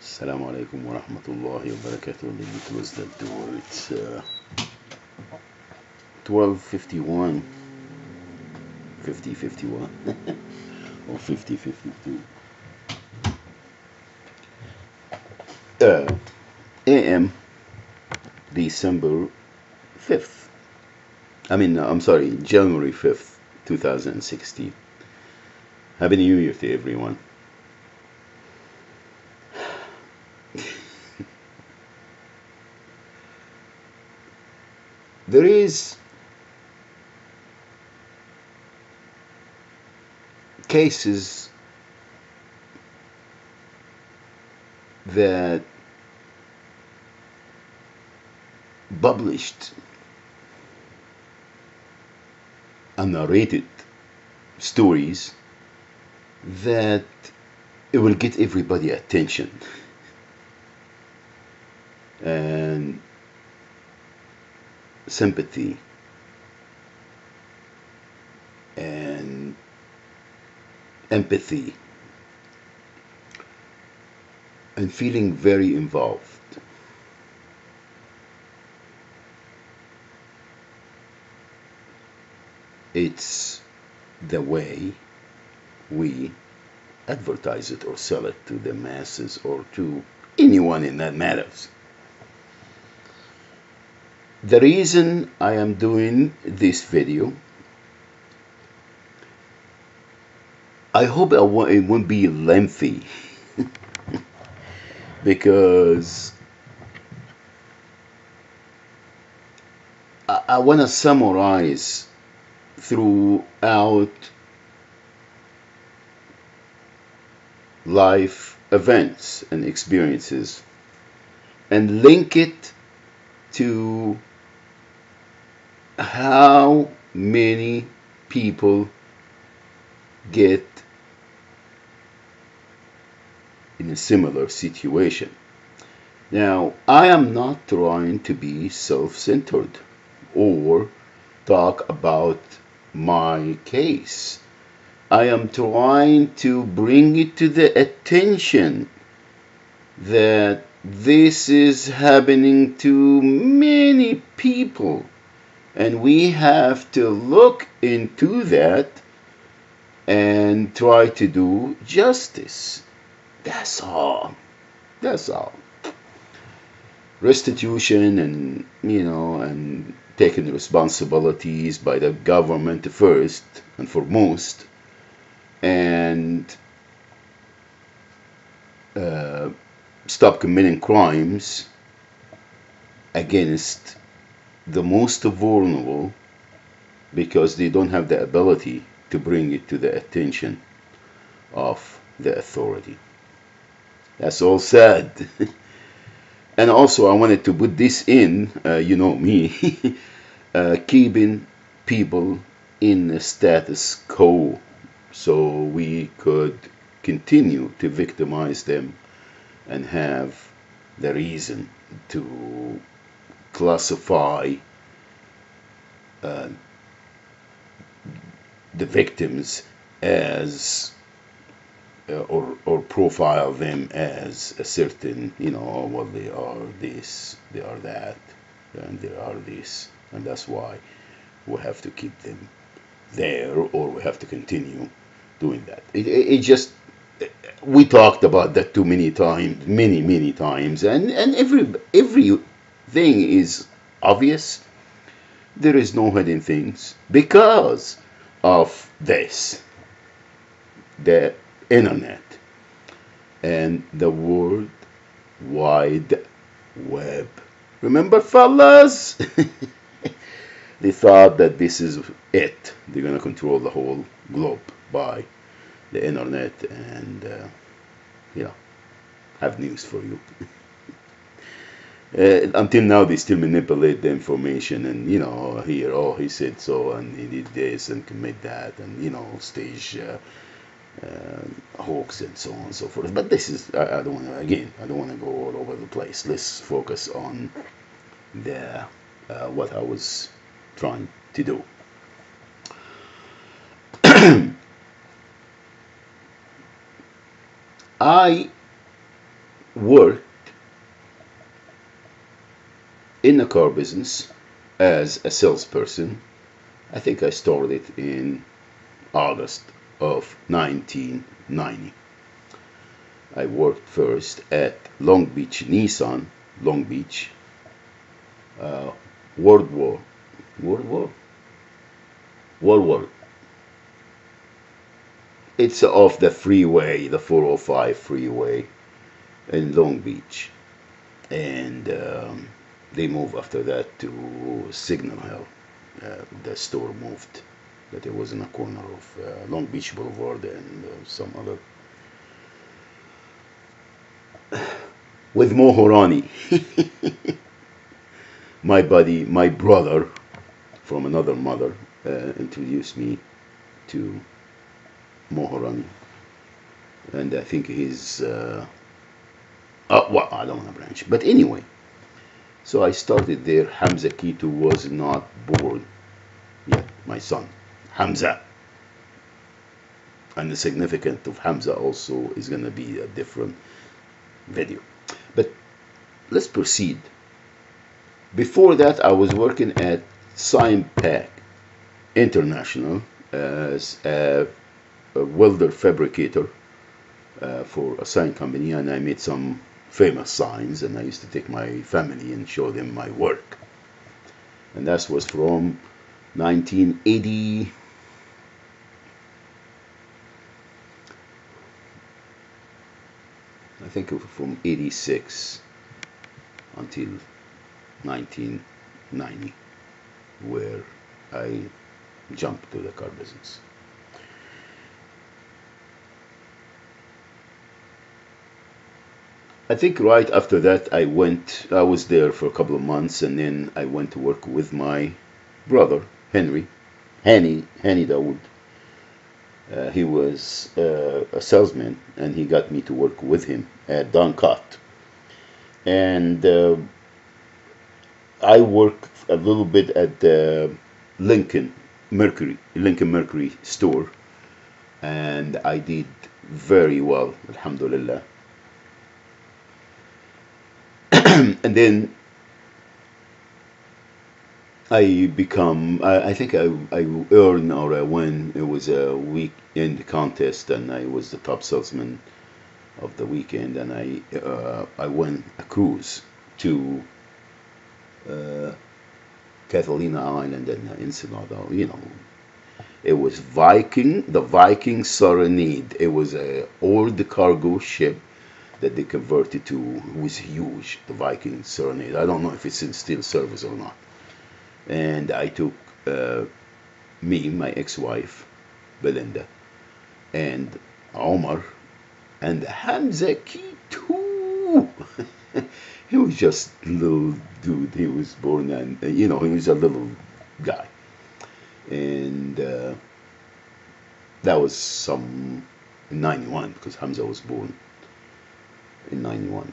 Assalamu alaikum wa rahmatullahi wa barakatuh. Let me close that door. It's 12:51, 50:51, or 50:52 a.m. December 5th. I'm sorry, January 5th, 2016. Happy New Year to everyone. There is cases that published and narrated stories that it will get everybody attention and sympathy and empathy and feeling very involved. It's the way we advertise it or sell it to the masses or to anyone in that matters. The reason I am doing this video, I hope it won't be lengthy because I want to summarize throughout life events and experiences and link it to how many people get in a similar situation. Now, I am not trying to be self-centered or talk about my case. I am trying to bring it to the attention that this is happening to many people, and we have to look into that and try to do justice. That's all. That's all. Restitution and, and taking responsibilities by the government first and foremost, and stop committing crimes against the most vulnerable because they don't have the ability to bring it to the attention of the authority. That's all said. And also, I wanted to put this in, me, keeping people in a status quo so we could continue to victimize them and have the reason to classify the victims as or profile them as a certain, well, they are this, they are that, and they are this, and that's why we have to keep them there, or we have to continue doing that. It just, we talked about that too many times, many times, and everything is obvious. There is no hidden things because of this, the internet and the world wide web. Remember, fellas? They thought that this is it. They're gonna control the whole globe by the internet, and have news for you. Until now, they still manipulate the information, and here, oh, he said so, and he did this and commit that, and stage hoax and so on and so forth. But this is, I don't want to, again, I don't want to go all over the place. Let's focus on the what I was trying to do. I worked in the car business as a salesperson. I think I started in August of 1990. I worked first at Long Beach Nissan, Long Beach, uh, World War, World War, World War. It's off the freeway, the 405 freeway in Long Beach, and they moved after that to Signal Hill. The store moved, but it was in a corner of Long Beach Boulevard and some other. With Mohorani, my buddy, my brother from another mother, introduced me to Mohorani, and I think he's. Well, I don't want to branch, but anyway. So I started there. Hamza Kito was not born yet, my son, Hamza. And the significance of Hamza also is going to be a different video. But let's proceed. Before that, I was working at Signpack International as a welder fabricator for a sign company, and I made some famous signs, and I used to take my family and show them my work. And that was from 1980. I think from 86 until 1990, where I jumped to the car business. I think right after that I was there for a couple of months, and then I went to work with my brother, Hani Dawood. He was a salesman, and he got me to work with him at Doncat. And I worked a little bit at the Lincoln Mercury store, and I did very well, alhamdulillah. And then I think I earned, or I won, it was a weekend contest, and I was the top salesman of the weekend, and I won a cruise to Catalina Island and Ensenada. It was the Viking Serenade. It was a old cargo ship that they converted to. It was huge, the Viking Serenade. I don't know if it's in still service or not. And I took me, my ex-wife, Belinda, and Omar, and Hamza Kitu. He was just a little dude. He was born, and he was a little guy. And that was some in 91, because Hamza was born in 91.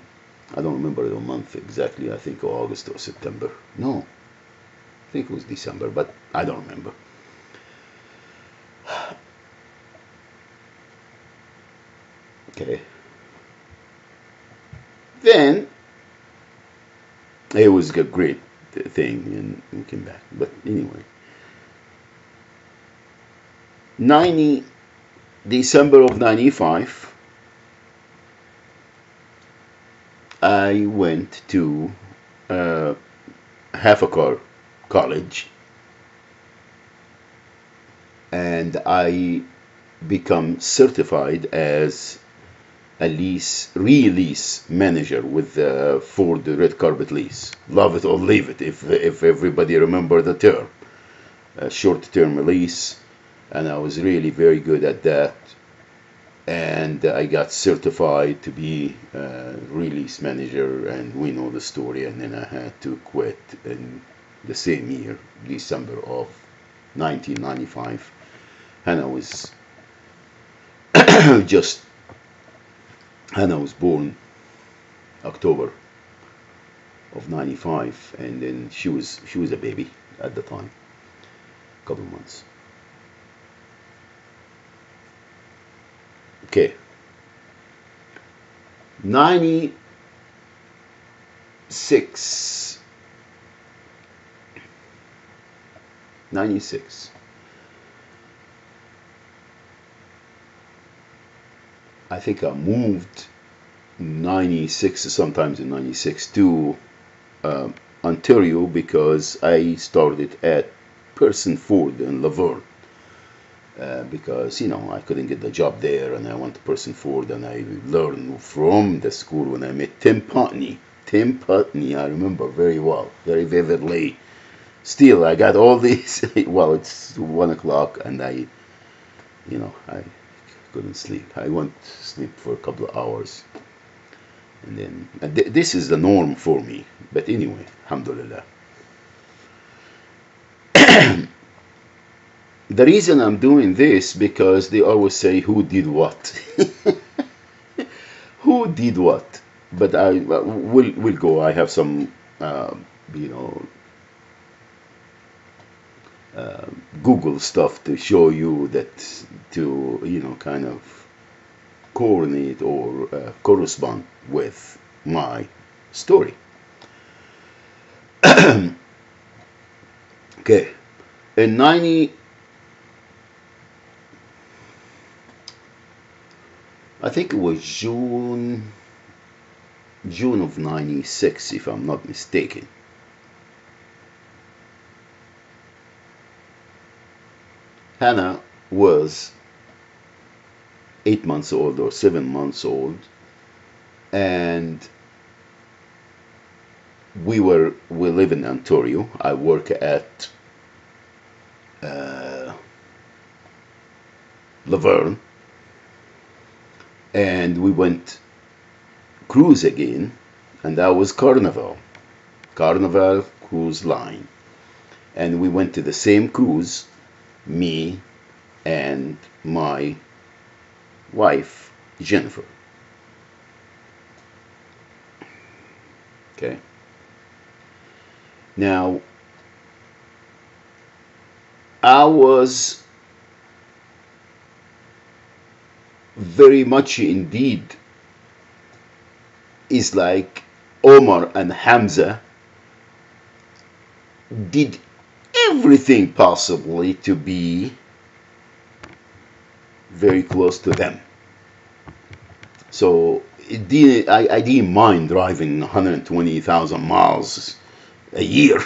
I don't remember the month exactly. I think August or September. No, I think it was December, but I don't remember. Okay. Then it was a great thing, and we came back. But anyway, December of 95, I went to Half-a-Car College, and I become certified as a release manager with the Ford red carpet lease. Love it or leave it, if everybody remember the term. Short-term lease, and I was really very good at that. And I got certified to be a release manager, and we know the story. And then I had to quit in the same year, December of 1995. And I was just Hannah was born October of 95, and then she was a baby at the time, a couple of months. Okay. 90 96. I think I moved 96, sometimes in 96, to Ontario because I started at Pearson Ford in Laverne. Because I couldn't get the job there, and I went to Pearson Ford, and I learned from the school when I met Tim Putney. Tim Putney, I remember very well, very vividly. Still, I got all these. Well, it's 1 o'clock, and I couldn't sleep. I went to sleep for a couple of hours, and then this is the norm for me. But anyway, alhamdulillah. The reason I'm doing this because they always say who did what. Who did what? But we'll go. I have some Google stuff to show you that, to kind of coordinate or correspond with my story. Okay, in I think it was June of 96, if I'm not mistaken. Hannah was 8 months old or 7 months old, and we live in Ontario. I work at Laverne, and we went cruise again, and that was Carnival Cruise Line, and we went to the same cruise, me and my wife Jennifer. Okay, now I was very much indeed is like Omar and Hamza did everything possibly to be very close to them. So I didn't mind driving 120,000 miles a year.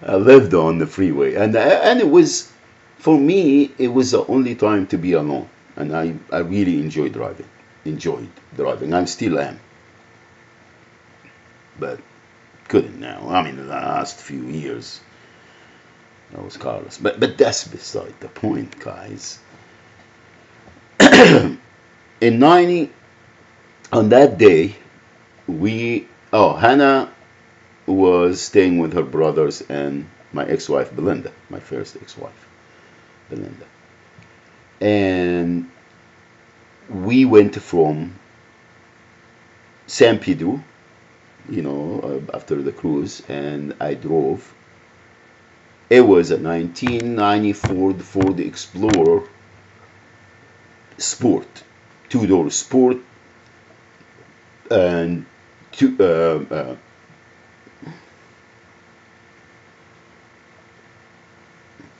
I lived on the freeway, and it was, for me, it was the only time to be alone, and I really enjoyed driving. I still am, but couldn't now. I mean, the last few years, I was carless. But that's beside the point, guys. In 90, on that day, Hannah was staying with her brothers and my ex-wife Belinda, my first ex-wife Belinda, and we went from San Pedro, after the cruise, and I drove. It was a 1994 Ford Explorer Sport, two-door Sport, and it's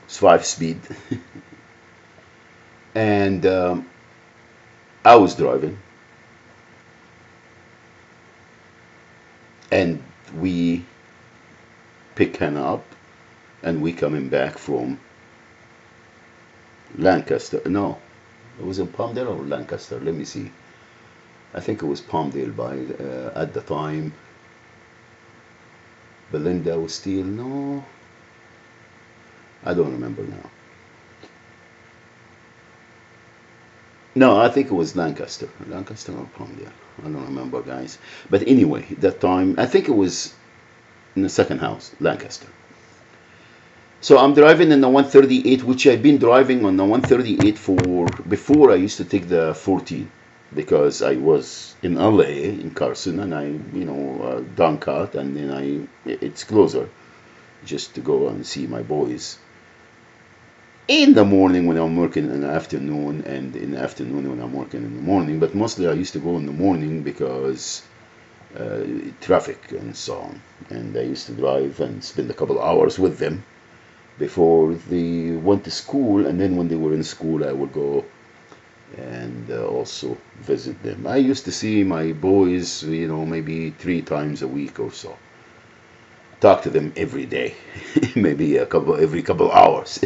5-speed, and I was driving, and we pick Hannah up, and we coming back from Lancaster. No, it was in Palmdale or Lancaster. Let me see. I think it was Palmdale at the time. Belinda was still, no, I don't remember now. No, I think it was Lancaster or Palmdale. I don't remember, guys. But anyway, that time, I think it was in the second house, Lancaster. So I'm driving in the 138, which I've been driving on the 138 before I used to take the 14, because I was in LA, in Carson, and I, Doncat, and then it's closer, just to go and see my boys. In the morning when I'm working in the afternoon, and in the afternoon when I'm working in the morning. But mostly I used to go in the morning because traffic and so on. And I used to drive and spend a couple hours with them before they went to school, and then when they were in school, I would go and also visit them. I used to see my boys, maybe 3 times a week or so. Talk to them every day, maybe every couple hours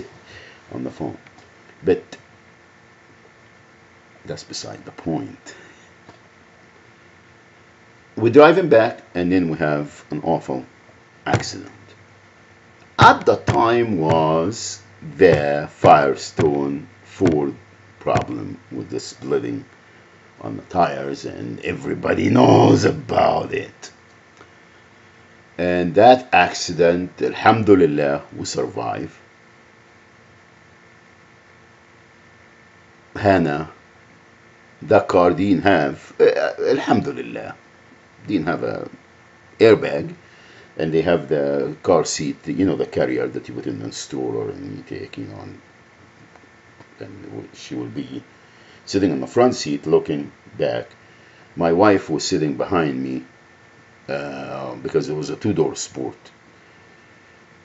on the phone. But that's beside the point. We're driving back, and then we have an awful accident. At the time was the Firestone Ford problem with the splitting on the tires, and everybody knows about it. And that accident, alhamdulillah, we survived. Hannah, that car didn't have, alhamdulillah, didn't have a airbag, and they have the car seat, the carrier that you put in the stroller and you take, and she will be sitting on the front seat looking back. My wife was sitting behind me because it was a two-door Sport.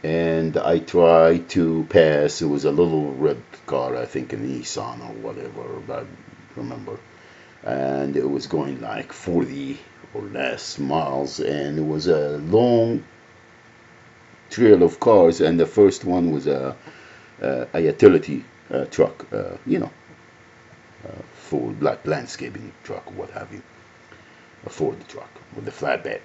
And I tried to pass. It was a little red car, I think a Nissan or whatever, I remember. And it was going like 40 or less miles, and it was a long trail of cars, and the first one was a utility truck, Ford, like landscaping truck, what have you, a Ford truck with a flatbed.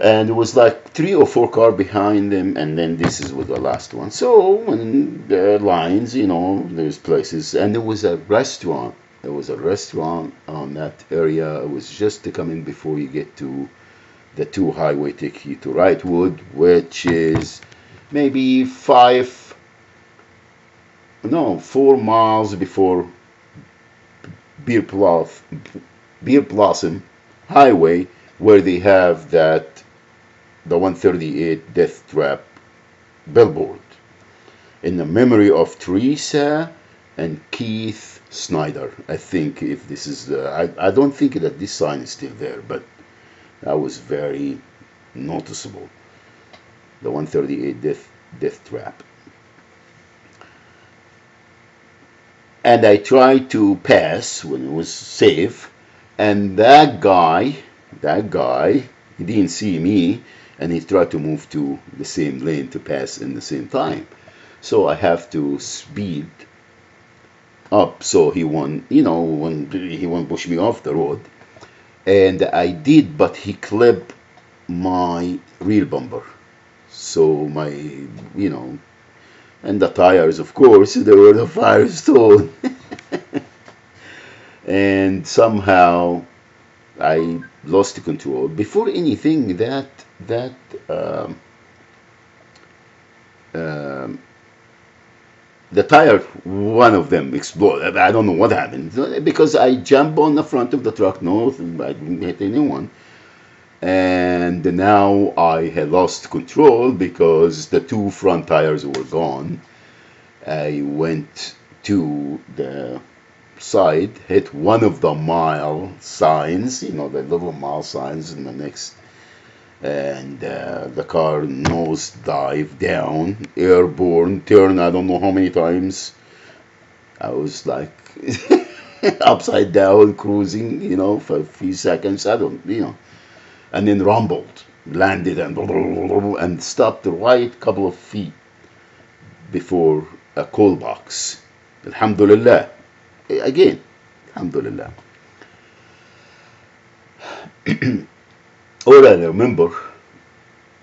And it was like 3 or 4 cars behind them, and then this was the last one. So when there are lines, there's places, and there was a restaurant. There was a restaurant on that area. It was just coming before you get to the 2 highway take you to Wrightwood, which is maybe 4 miles before Beer Blossom Highway, where they have the 138 Death Trap billboard in the memory of Teresa and Keith Snyder. I think if this is I don't think that this sign is still there, but that was very noticeable. The 138 Death Trap. And I tried to pass when it was safe, and that guy, he didn't see me, and he tried to move to the same lane to pass in the same time. So I have to speed up so he won't push me off the road. And I did, but he clipped my rear bumper. So and the tires, of course, they were the Firestone. And somehow I lost control. Before anything, the tire, one of them exploded. I don't know what happened, because I jumped on the front of the truck. No, I didn't hit anyone. And now I had lost control because the 2 front tires were gone. I went to the side, hit one of the mile signs, the little mile signs in the next, and the car nose dive down, airborne, turn I don't know how many times. I was like upside down cruising, for a few seconds. I don't, and then rumbled, landed, and stopped the right couple of feet before a coal box. Alhamdulillah. Again, alhamdulillah. All I remember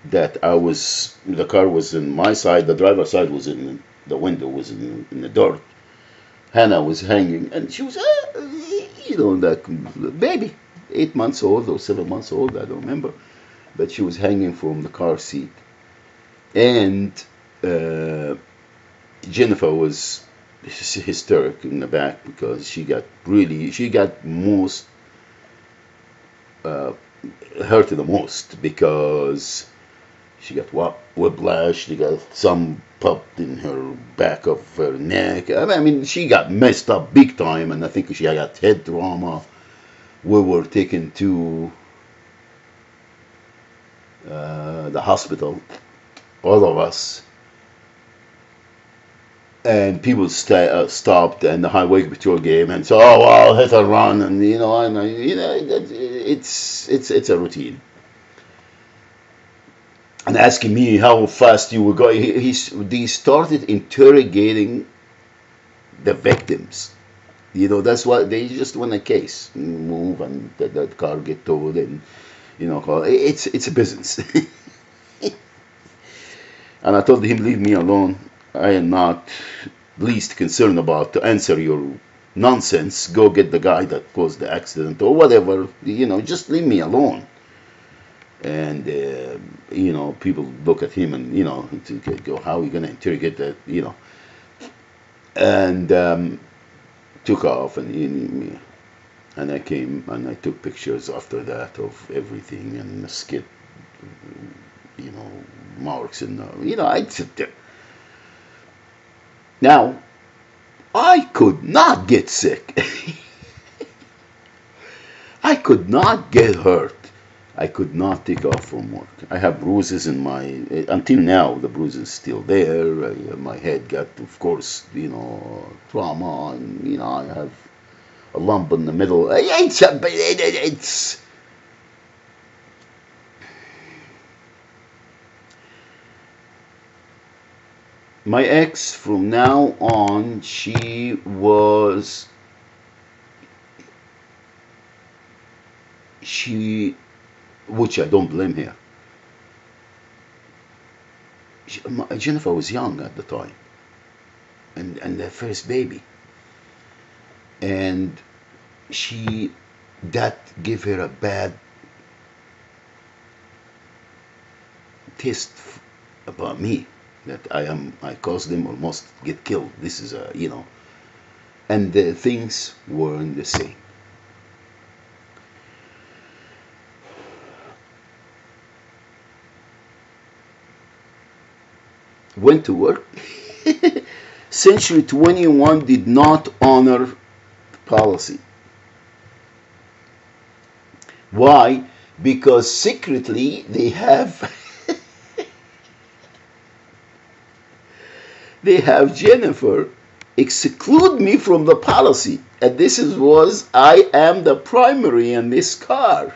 that the car was in my side, the driver's side was the window was in the dirt. Hannah was hanging, and she was, like baby, 8 months old or 7 months old, I don't remember. But she was hanging from the car seat. And Jennifer was hysteric in the back because she got most hurt the most, because she got whiplash. She got some popped in her back of her neck. I mean, she got messed up big time, and I think she got head trauma. We were taken to the hospital, all of us, and people stopped, and the highway patrol came and said, "Oh well, hit and run," and it's a routine. And asking me how fast you were going, they started interrogating the victims. That's what they just want a case, move, and that car get towed, and it's a business. And I told him, leave me alone. I am not least concerned about to answer your nonsense. Go get the guy that caused the accident or whatever. Just leave me alone. And people look at him and to go, how are you gonna interrogate that? And took off, and I came and I took pictures after that of everything and the skid, marks, and I sit there. Now, I could not get sick. I could not get hurt. I could not take off from work. I have bruises in my, until now, the bruises still there. My head got, of course, trauma, and, I have a lump in the middle. It's my ex, from now on, which I don't blame her. Jennifer was young at the time, and their first baby, and that gave her a bad taste about me, that I caused them almost get killed. This is and the things weren't the same. Went to work. Century 21 did not honor policy. Why? Because secretly they have Jennifer exclude me from the policy, and was I am the primary in this car.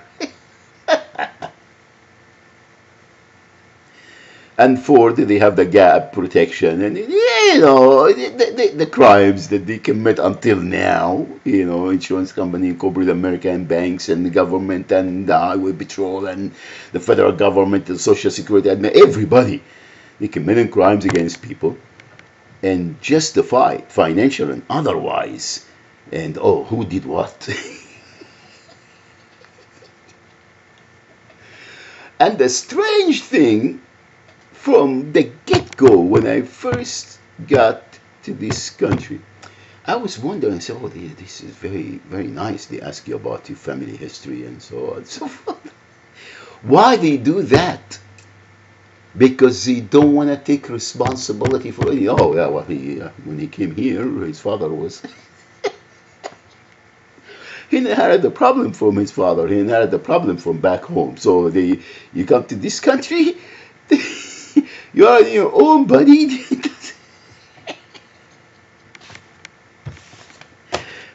And Ford, they have the gap protection, and the crimes that they commit until now, insurance company, corporate America, and banks, and the government, and the highway patrol, and the federal government, and social security, and everybody, they committing crimes against people, and justified, financial and otherwise, and who did what? And the strange thing, from the get-go, when I first got to this country, I was wondering, I said, this is very, very nice. They ask you about your family history and so on and so forth. Why they do that? Because they don't want to take responsibility for it. Oh, yeah, well, when he came here, his father was... He inherited the problem from his father. He inherited the problem from back home. So you come to this country... You're on your own, buddy.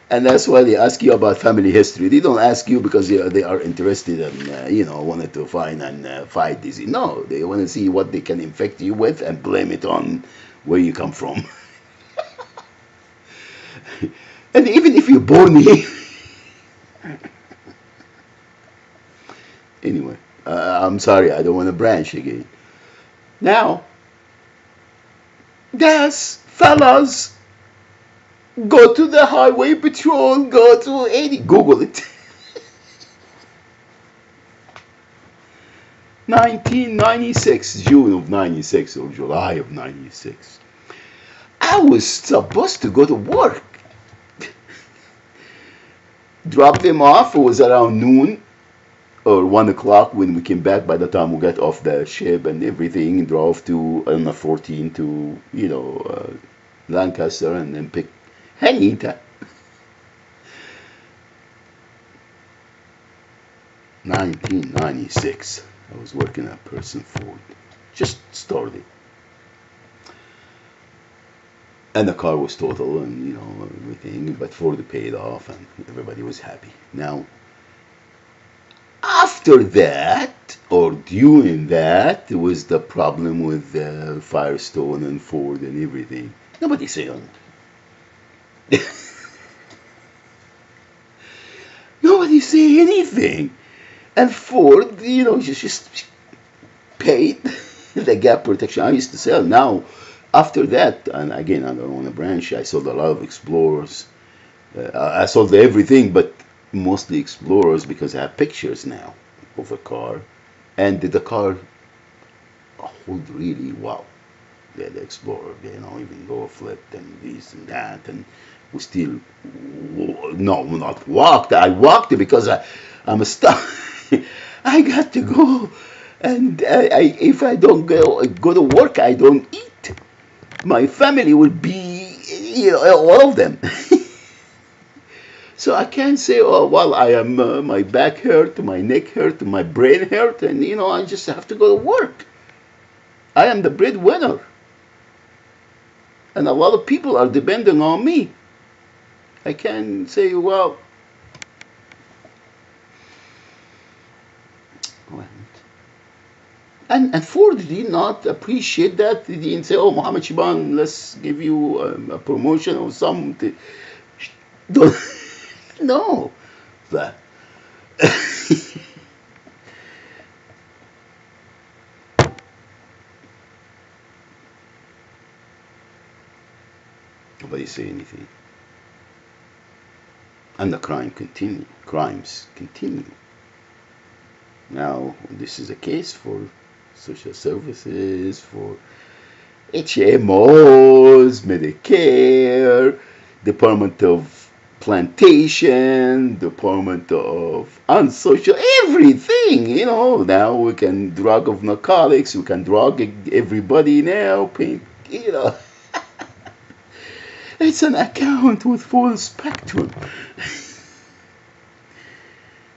And that's why they ask you about family history. They don't ask you because they are interested and wanted to find and fight disease. No, they want to see what they can infect you with and blame it on where you come from. And even if you're born here, anyway, I'm sorry, I don't want to branch again. Now, yes, fellas, go to the highway patrol, go to any, Google it. 1996, June of 96 or July of 96. I was supposed to go to work. Dropped them off, it was around noon or 1 o'clock when we came back. By the time we got off the ship and everything, drove to on the 14 to Lancaster, and then picked Hanita. 1996. I was working at Person Ford. Just started. And the car was total and, everything, but Ford paid off and everybody was happy. Now, after that, or during that, was the problem with Firestone and Ford and everything. Nobody saying. Nobody say anything. And Ford, just paid the gap protection. I used to sell. Now, after that, and again, I don't want to branch, I sold a lot of Explorers. I sold everything, but mostly Explorers because I have pictures now of a car. And the car hold really wow. Yeah, the Explorer, even though flipped and this and that, and we still, no, not walked. I walked because I'm stuck. I got to go, and if I don't go to work, I don't eat. My family would be, all of them. So I can't say, oh, well, I am, my back hurt, my neck hurt, my brain hurt, and, I just have to go to work. I am the breadwinner. And a lot of people are depending on me. I can't say, well, and Ford did not appreciate that. He didn't say, oh, Mohammed Shiban, let's give you a promotion or something. No. But nobody say anything. And the crimes continue. Now, this is a case for social services, for HMOs, Medicare, Department of Plantation, Department of Unsocial, everything, now we can drug of narcotics, we can drug everybody now, it's an account with full spectrum.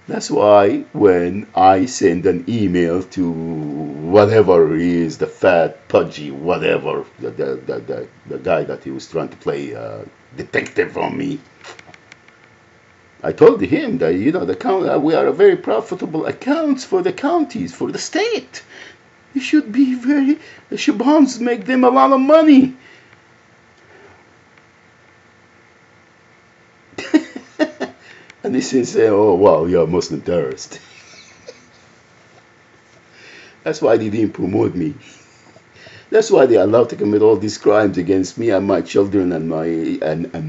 That's why when I send an email to whatever he is, the fat, pudgy, whatever, the guy that he was trying to play detective on me, I told him that, we are a very profitable accounts for the counties, for the state. You should be the Shibans make them a lot of money. And he says, oh, wow, you're a Muslim terrorist. That's why they didn't promote me. That's why they allowed to commit all these crimes against me and my children and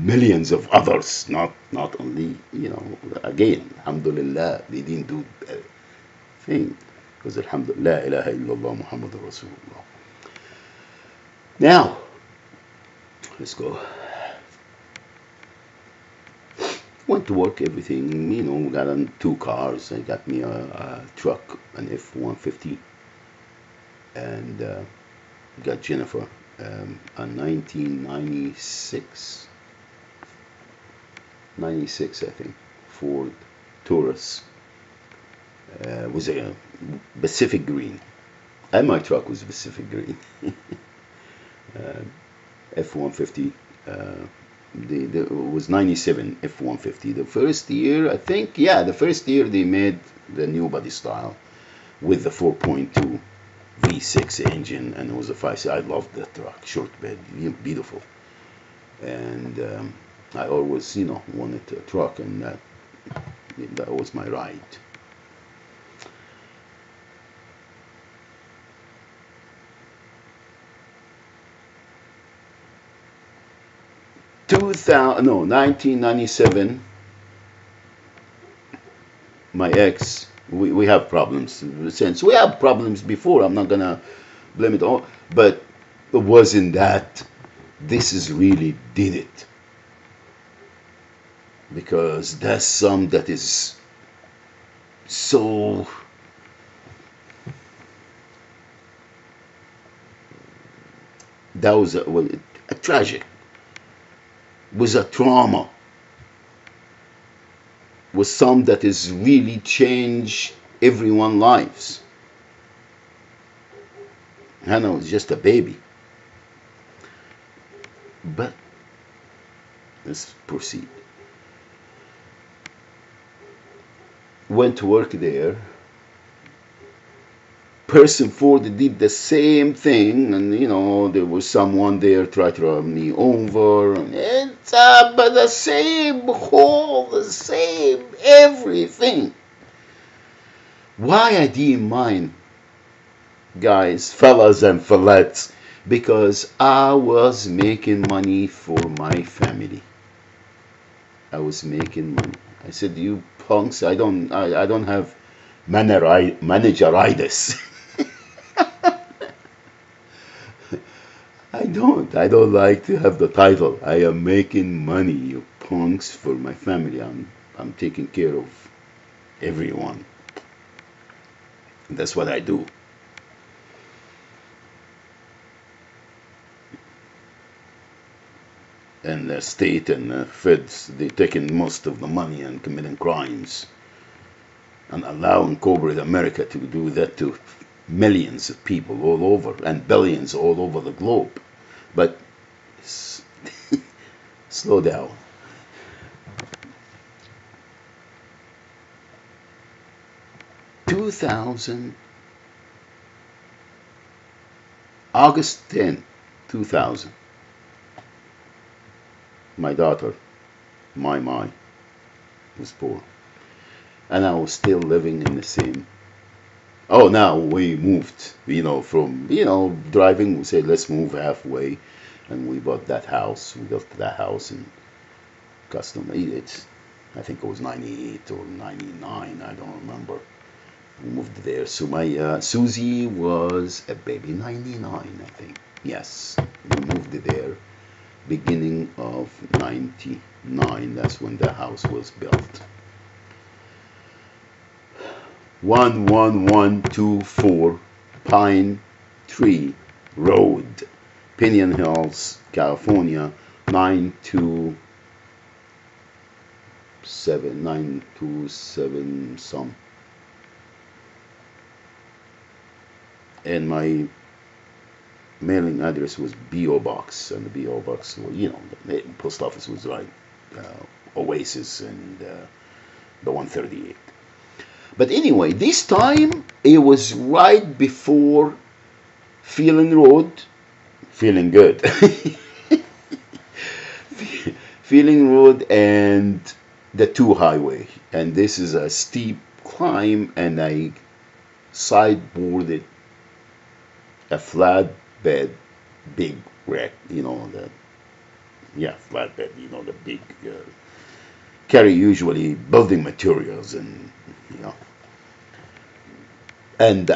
millions of others. Not only, again, alhamdulillah, they didn't do a thing. Because alhamdulillah, la ilaha illallah, Muhammad Rasulullah. Now, let's go. Went to work, everything, got on 2 cars. I got me a truck, an F-150, and got Jennifer a 1996, I think, Ford Taurus. Was a Pacific green, and my truck was Pacific green. F-150. It was 97 F-150. The first year, I think, the first year they made the new body style with the 4.2 V6 engine, and it was a 5. I loved that truck, short bed, beautiful. And I always, wanted a truck, and that was my ride. No, 1997, my ex, we have problems since. We have problems before, I'm not gonna blame it all, but it wasn't that. This is really did it. Because that's some that is so that was a tragic, was a trauma, was some that is really changed everyone's lives. Hannah was just a baby. But let's proceed. Went to work there. Person Ford did the same thing, and there was someone there tried to run me over, and it's but the same hole, the same everything. Why I didn't mind, guys, fellas and fillettes, because I was making money for my family. I was making money. I said, you punks, I don't have manageritis. I don't like to have the title. I am making money, you punks, for my family. I'm taking care of everyone. That's what I do. And the state and the feds, they taking most of the money and committing crimes and allowing corporate America to do that to millions of people all over and billions all over the globe. But slow down. 2000, August 10, 2000. My daughter, my was born. And I was still living in the same. Oh, now we moved, from, driving. We said, let's move halfway. And we bought that house. We built that house in custom. I think it was 98 or 99. I don't remember. We moved there. So my Susie was a baby, 99, I think. Yes, we moved there beginning of 99. That's when the house was built. 11124 Pine Tree Road, Pinion Hills, California, 927 some. And my mailing address was P.O. Box, and the P.O. Box, the post office was right, Oasis and the 138. But anyway, this time it was right before Feeling Road, feeling good. Feeling Road and the 2 highway. And this is a steep climb, and I sideboarded a flatbed big wreck, flatbed, the big, carry usually building materials and, and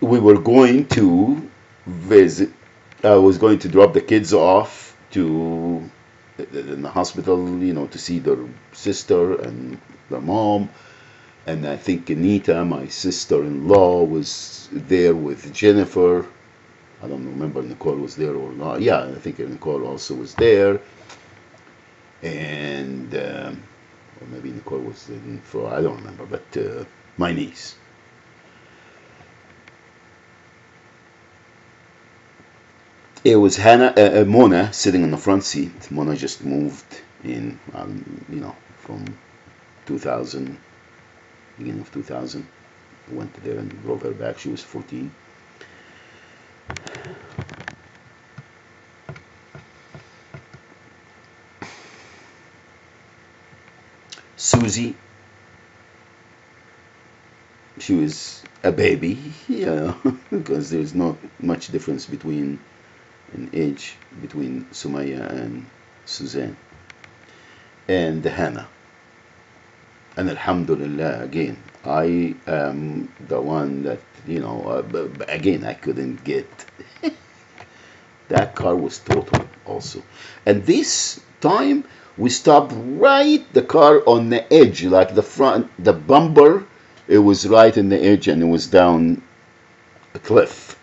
we were going to visit, I was going to drop the kids off to in the hospital, to see their sister and their mom. And I think Anita, my sister-in-law, was there with Jennifer. I don't remember if Nicole was there or not. Yeah, I think Nicole also was there. And, or maybe Nicole was in for, I don't remember, but my niece. It was Mona sitting in the front seat. Mona just moved in, from 2000, beginning of 2000. I went there and drove her back. She was 14. Susie, she was a baby, because there's not much difference in age between Sumaya and Suzanne and Hannah. And Alhamdulillah, again, I am the one that, again, I couldn't get. That car was total also. And this time, we stopped right the car on the edge, like the front, the bumper, it was right in the edge, and it was down a cliff.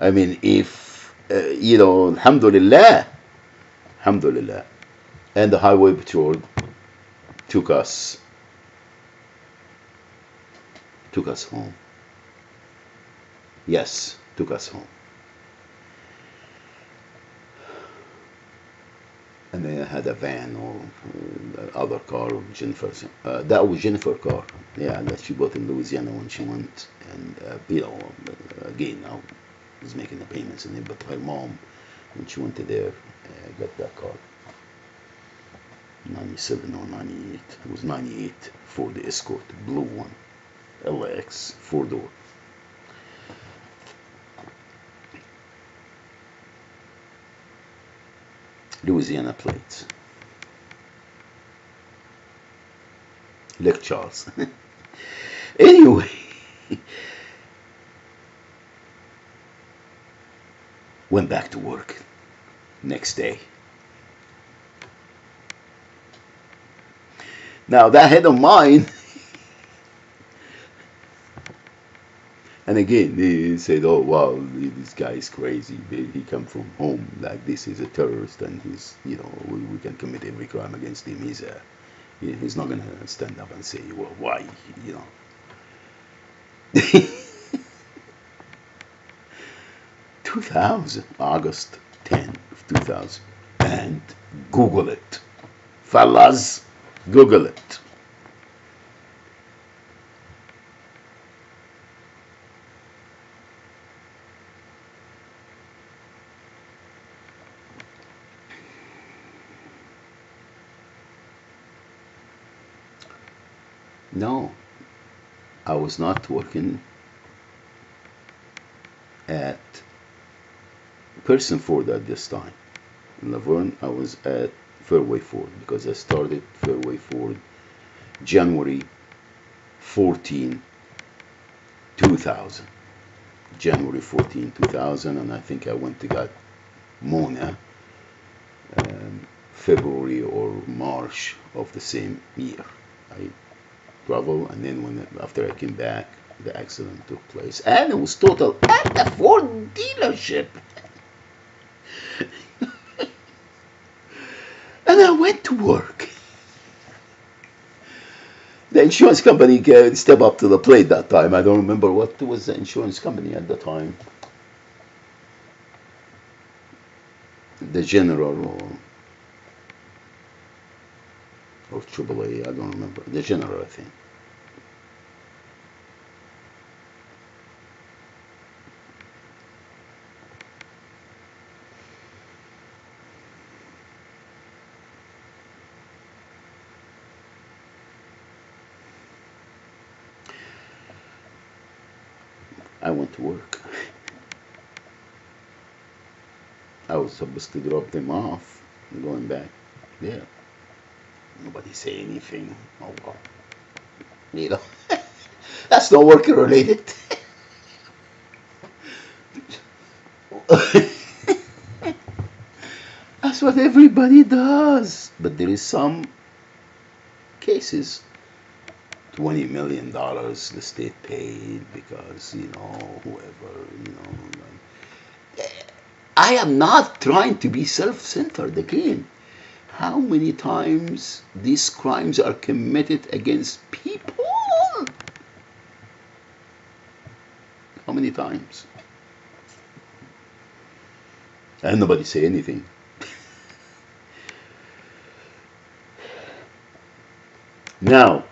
I mean, if, alhamdulillah, alhamdulillah. And the highway patrol took us home. Yes, took us home. And then I had a van or other car of Jennifer's. That was Jennifer's car. Yeah, that she bought in Louisiana when she went. And, again, I was making the payments. And then, but her mom, when she went to there, got that car. 97 or 98. It was 98 Ford Escort, blue one. LX, 4-door. Louisiana plates. Lake Charles. Anyway, went back to work next day. Now that head of mine, and again they said, "Oh wow, this guy is crazy. He come from home like this. He's a terrorist, and he's, we can commit every crime against him. He's not gonna stand up and say, well, why, 2000, August 10 of 2000, and Google it, fellas, Google it. No, I was not working at Pearson Ford at this time. In Laverne, I was at Fairway Ford because I started Fairway Ford January 14, 2000. January 14, 2000, and I think I went to got Mona February or March of the same year. I traveled, and then after I came back, the accident took place, and it was total at the Ford dealership. And I went to work. The insurance company stepped up to the plate that time. I don't remember what was the insurance company at the time. The General or AAA, I don't remember. The General, I think. I went to work. I was supposed to drop them off, going back there. Nobody say anything. Oh well, that's not work related. That's what everybody does. But there is some cases, $20 million the state paid because, whoever, I am not trying to be self-centered again. How many times these crimes are committed against people? How many times? And nobody say anything. Now,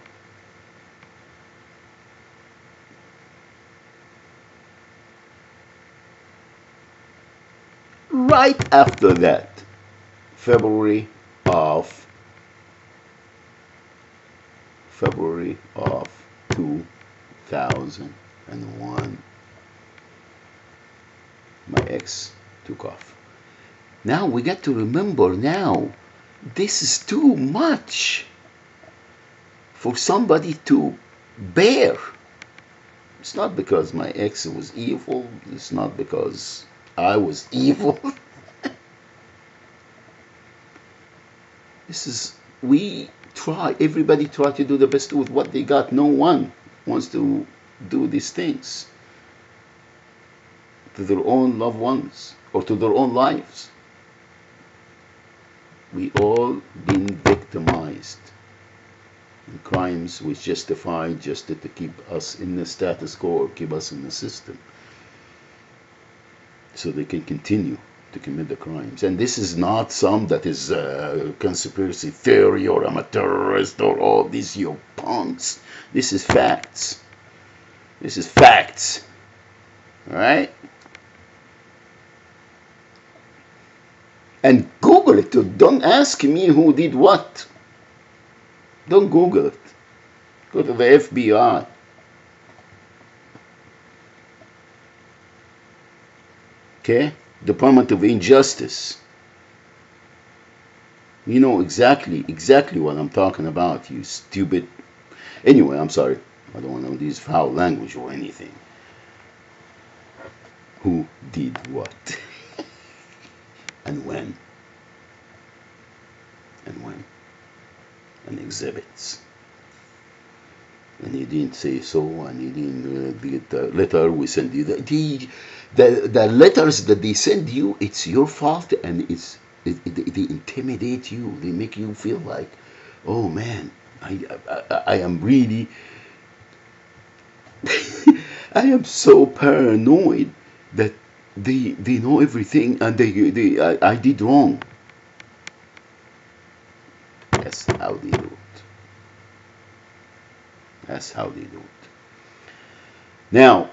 right after that, February of 2001, my ex took off. Now we got to remember now, this is too much for somebody to bear. It's not because my ex was evil. It's not because I was evil. Everybody try to do the best with what they got. No one wants to do these things to their own loved ones or to their own lives. We all been victimized. And crimes was justified just to keep us in the status quo or keep us in the system. so they can continue to commit the crimes. And this is not some that is conspiracy theory or I'm a terrorist or all these you punks. This is facts. This is facts. All right? And Google it too. Don't ask me who did what. Don't Google it. Go to the FBI. Okay? Department of Injustice. You know exactly what I'm talking about, you stupid. Anyway, I'm sorry. I don't want to use foul language or anything. Who did what? And when? And when? And exhibits. And he didn't say so, and he didn't get the letter we send you. The letters that they send you, it's your fault, and they intimidate you. They make you feel like, oh man, I am really, I am so paranoid that they know everything, and I did wrong. That's how they do it. That's how they do it. Now,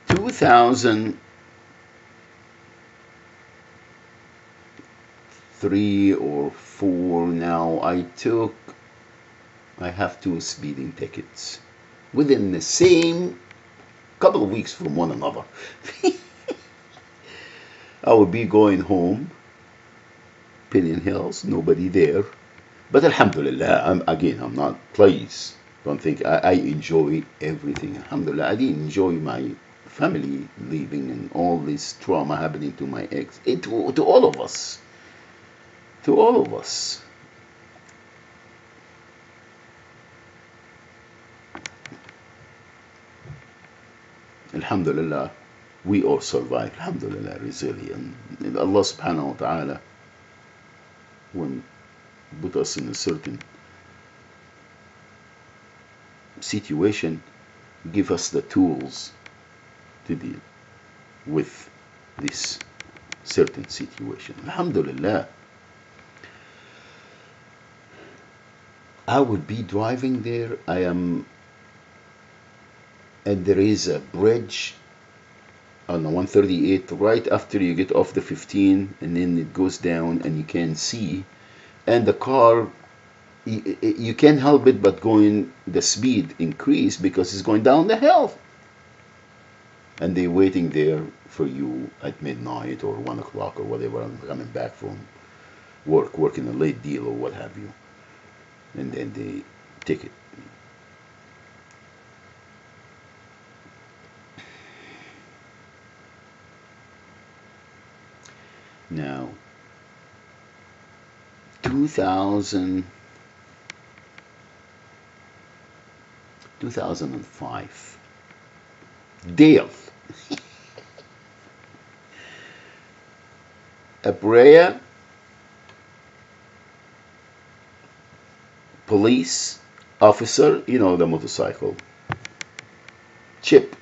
(2003 or 4 now), I have 2 speeding tickets within the same couple of weeks from one another. I would be going home, Pillion Hills, nobody there. But alhamdulillah, I'm not, please don't think I enjoy everything. Alhamdulillah, I didn't enjoy my family leaving and all this trauma happening to my ex. To all of us. To all of us. Alhamdulillah, we all survive. Alhamdulillah, resilient. And Allah subhanahu wa ta'ala, when put us in a certain situation, give us the tools to deal with this certain situation. Alhamdulillah. I would be driving there. And there is a bridge on the 138 right after you get off the 15, and then it goes down and you can see, and the car, you can't help it but going the speed increase because it's going down the hill, and they're waiting there for you at midnight or 1 o'clock or whatever. I'm coming back from working a late deal or what have you, and then they take it. Now, 2005, Dale, a Brea police officer, you know, the motorcycle, Chip.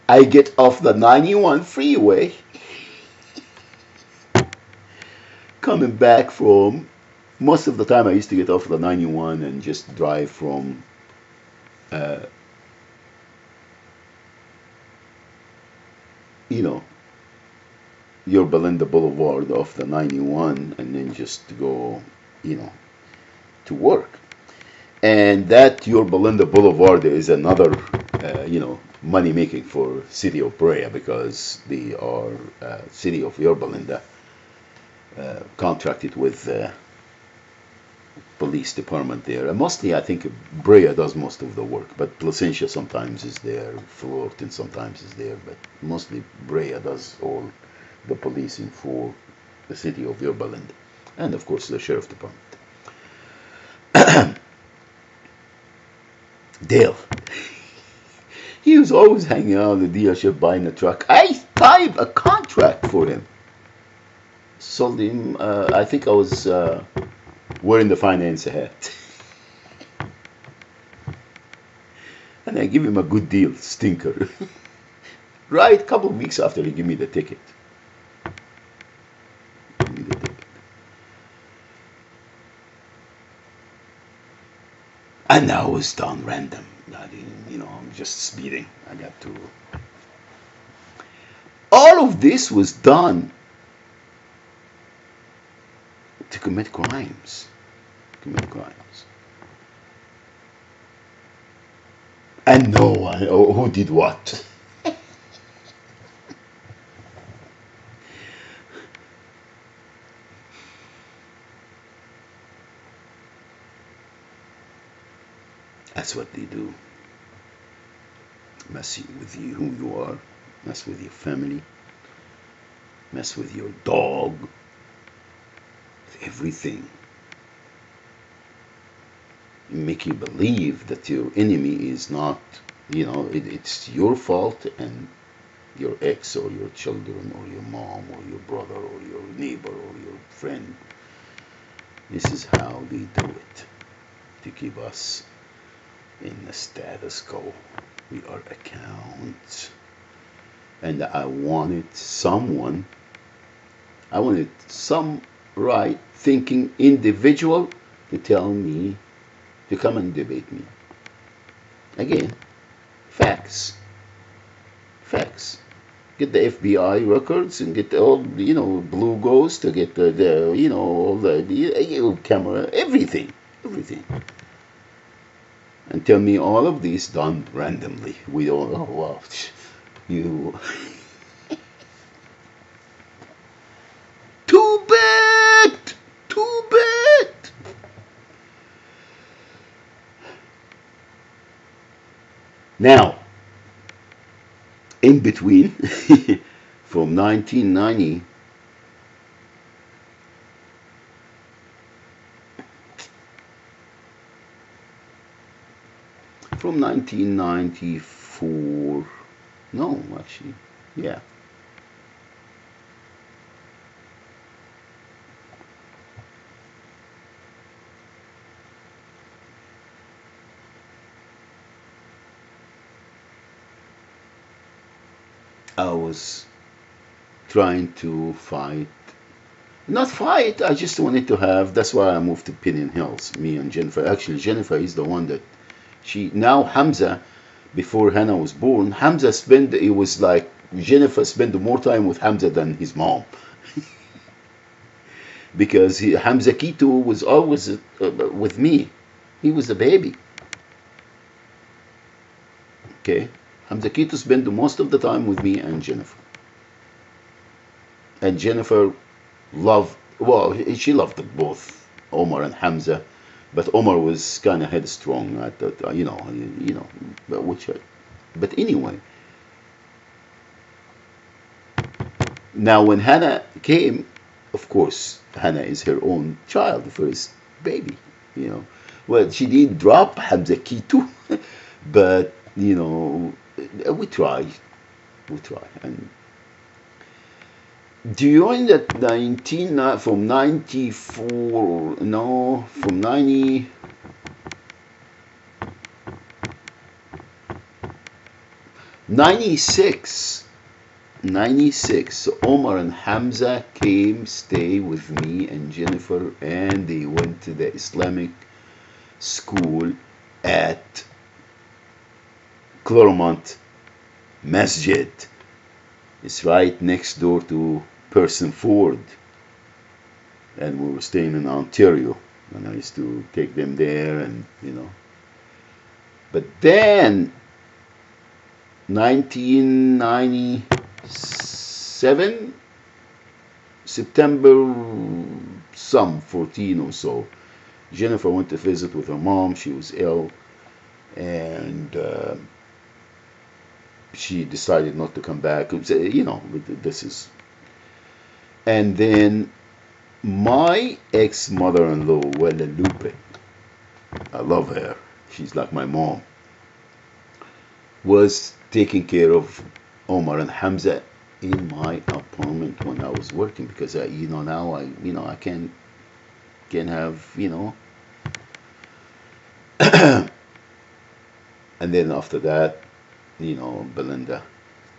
I get off the 91 freeway, coming back from, most of the time I used to get off the 91 and just drive from Yorba Linda Boulevard off the 91 and then just go, to work. And that Yorba Linda Boulevard is another, money making for city of Brea, because they are city of Yorba Linda contracted with police department there. And mostly I think Brea does most of the work, but Placentia sometimes is there, Fullerton sometimes is there, but mostly Brea does all the policing for the city of Yorba Linda, and of course the sheriff department. Dale. He was always hanging out in the dealership buying a truck. I type a contract contract for him. Sold him. I think I was wearing the finance hat, and I give him a good deal, stinker. Right, a couple of weeks after he gave me the ticket. And I was done random. I didn't, I'm just speeding. I got to. All of this was done to commit crimes. Commit crimes. And no one, who did what? That's what they do. Mess with you, who you are. Mess with your family. Mess with your dog. With everything. Make you believe that your enemy is not, it's your fault, and your ex or your children or your mom or your brother or your neighbor or your friend. This is how they do it to keep us in the status quo. We are accounts. And I wanted some right thinking individual to tell me, to come and debate me. Again, facts. Facts. Get the FBI records and get all, Blue Ghost to get all the camera, everything. And tell me all of this done randomly. We don't, oh wow, you. Too bad! Too bad! Now, in between, from 1990 from 1994, no, actually, yeah. I was trying to not fight, I just wanted to have, that's why I moved to Pinion Hills, me and Jennifer. Actually, Jennifer is the one that now Hamza, before Hannah was born, it was like Jennifer spent more time with Hamza than his mom. Because Hamza Kito was always with me. He was a baby. Okay? Hamza Kito spent most of the time with me and Jennifer. And Jennifer she loved both Omar and Hamza. But Omar was kind of headstrong. I thought, but anyway. Now, when Hannah came, of course, Hannah is her own child, the first baby, Well, she did drop Hamza Kito, but, we try. And during that from 94, no, from 90, 96, Omar and Hamza came, stay with me and Jennifer, and they went to the Islamic school at Claremont Masjid. It's right next door to Person Ford, and we were staying in Ontario, and I used to take them there, and But then, 1997, September 14 or so, Jennifer went to visit with her mom. She was ill, and she decided not to come back. This is. And then my ex-mother-in-law, Guadalupe, I love her. She's like my mom, was taking care of Omar and Hamza in my apartment when I was working, because now I can have, and then after that, Belinda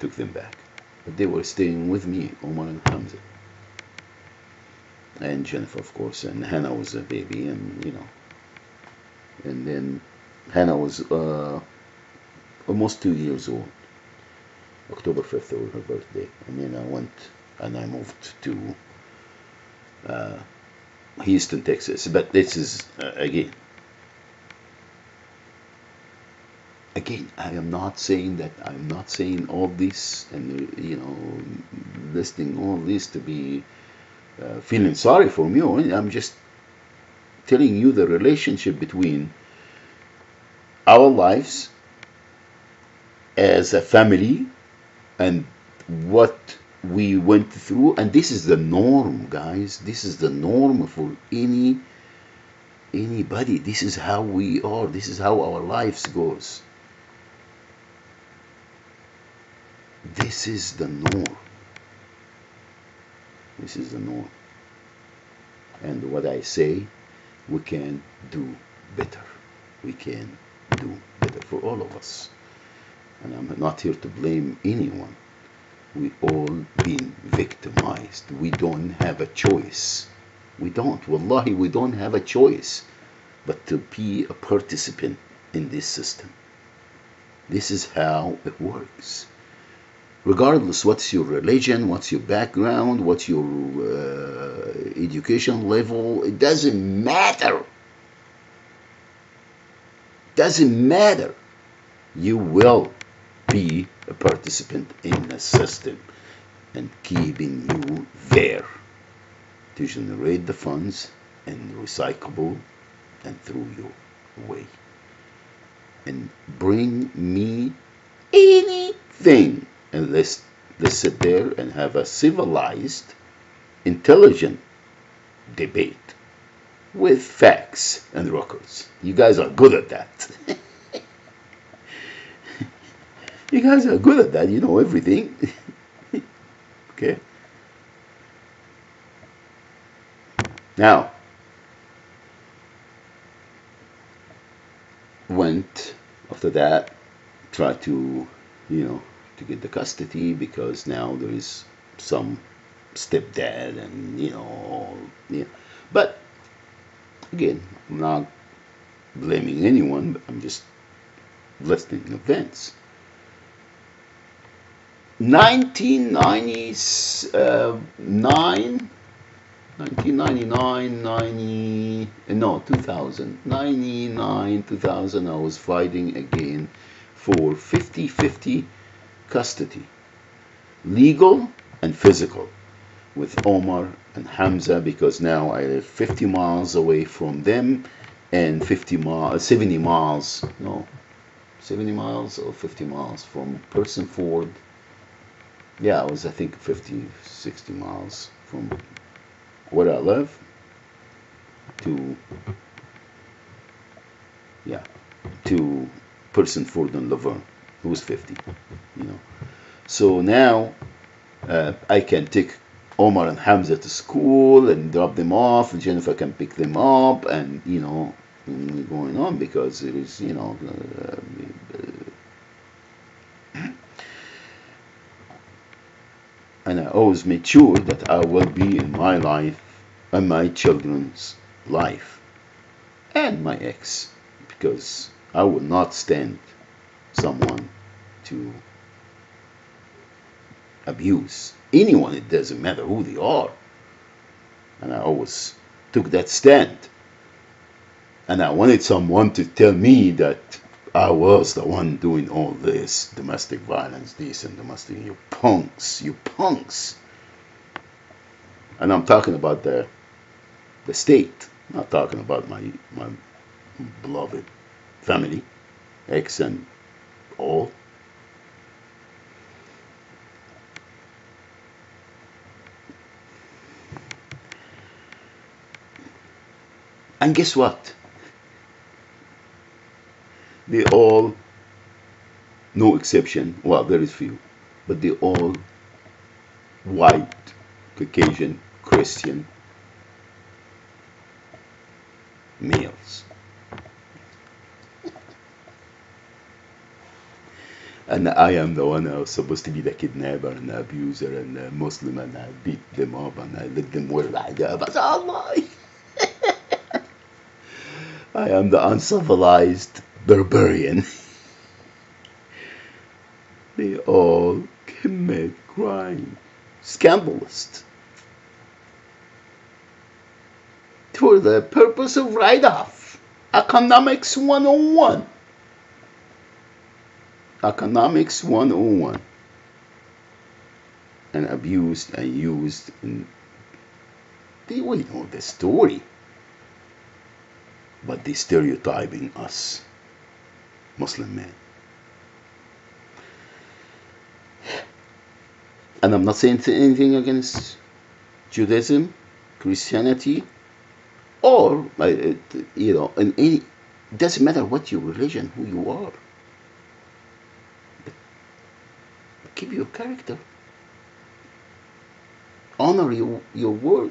took them back. But they were staying with me, Omar and Hamza, and Jennifer, of course, and Hannah was a baby, and then Hannah was almost 2 years old. October 5th was her birthday, and then I moved to uh, Houston, Texas. But this is again, I'm not saying all this, and listing all this to be feeling sorry for you. I'm just telling you the relationship between our lives as a family and what we went through. And this is the norm, guys. This is the norm for anybody. This is how we are. This is how our lives goes. This is the norm. This is the norm. And what I say, we can do better. We can do better for all of us. And I'm not here to blame anyone. We all been victimized. We don't have a choice. We don't. Wallahi, we don't have a choice but to be a participant in this system. This is how it works. Regardless what's your religion, what's your background, what's your education level, it doesn't matter. Doesn't matter. You will be a participant in the system and keeping you there to generate the funds and recyclable and throw you away. And bring me anything, and let's sit there and have a civilized, intelligent debate with facts and records. You guys are good at that. You guys are good at that. You know everything. Okay. Now, went after that, tried to, to get the custody, because now there is some stepdad and, But, again, I'm not blaming anyone, but I'm just listing events. 1999, 2000, 99, 2000, I was fighting again for 50-50 custody, legal and physical, with Omar and Hamza, because now I live 50 miles away from them, and 70 miles, no, 70 miles or 50 miles from Person Ford. Yeah, it was, I think, 50, 60 miles from where I live to, to Person Ford and Laverne. It was 50, So now I can take Omar and Hamza to school and drop them off, and Jennifer can pick them up, and, going on, because it is, and I always made sure that I will be in my life and my children's life and my ex, because I will not stand someone to abuse anyone. It doesn't matter who they are. And I always took that stand. And I wanted someone to tell me that I was the one doing all this domestic violence, this and domestic. You punks, you punks. And I'm talking about the state, not talking about my beloved family, ex and all. And guess what? They all, no exception, well, there is few, but they all white, Caucasian, Christian males. And I am the one who was supposed to be the kidnapper and the abuser and the Muslim, and I beat them up and I let them wear the hijab. Allah. I am the uncivilized barbarian. They all commit crime. Scandalous. For the purpose of write-off. Economics 101. Economics 101. And abused and used. And they will know the story. But they stereotyping us, Muslim men. And I'm not saying anything against Judaism, Christianity, or, in any, it doesn't matter what your religion, who you are. But keep your character. Honor your word.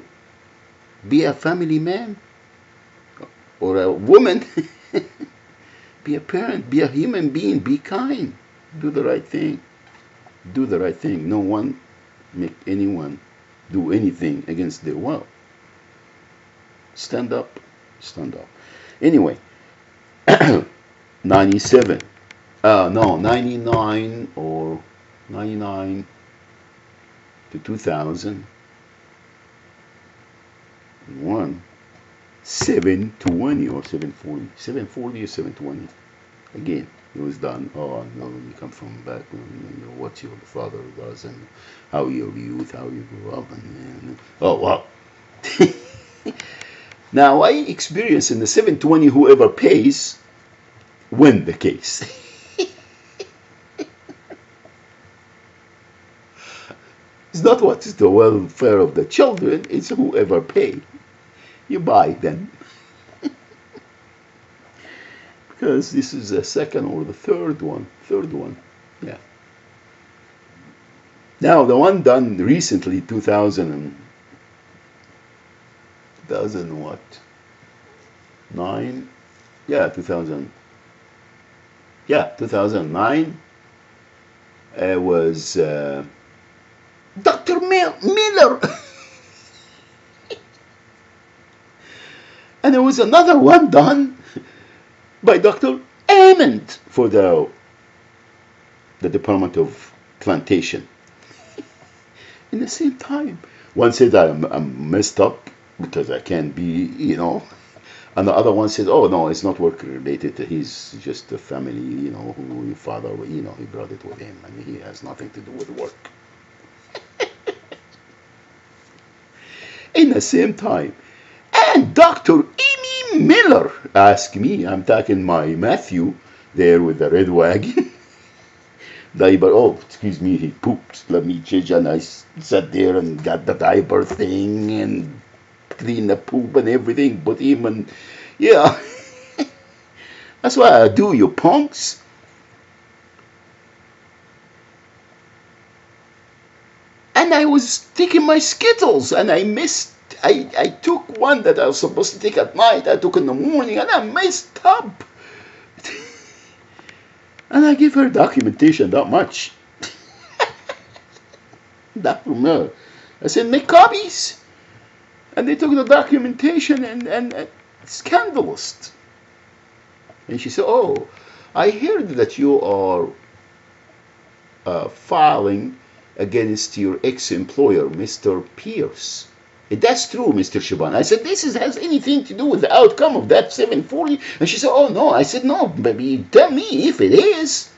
Be a family man or a woman. Be a parent. Be a human being. Be kind. Do the right thing. Do the right thing. No one make anyone do anything against their will. Stand up. Stand up. Anyway, 97. 99 or 99 to 2001. 720 or 740. 740 or 720. Again, it was done. Oh no, you come from back, what your father does and how your youth, how you grew up, and oh wow. Now I experience in the 720, whoever pays win the case. It's not what is the welfare of the children, it's whoever pay. You buy them. Because this is the second or the third one. Yeah. Now the one done recently, 2000 what? 9? Yeah, 2000. Yeah, 2009. It was Dr. Miller. And there was another one done by Dr. Ament for the Department of Plantation. In the same time, one said I'm messed up because I can't be, and the other one said, oh no, it's not work related. He's just a family, who your father, he brought it with him, and he has nothing to do with work. In the same time, and Dr. Amy Miller asked me, I'm talking my Matthew there with the red wagon. Diaper, oh, excuse me, he pooped. Let me change. And I sat there and got the diaper thing and clean the poop and everything, put him and, yeah. That's what I do, you punks. And I was taking my Skittles and I missed. I took one that I was supposed to take at night. I took in the morning and I messed up. And I give her documentation that much. Dr. Miller. I said, make copies. And they took the documentation and scandalous. And she said, oh, I heard that you are filing against your ex-employer, Mr. Pierce. That's true, Mr. Shaban. I said, this has anything to do with the outcome of that 740? And she said, oh, no. I said, no, baby, tell me if it is.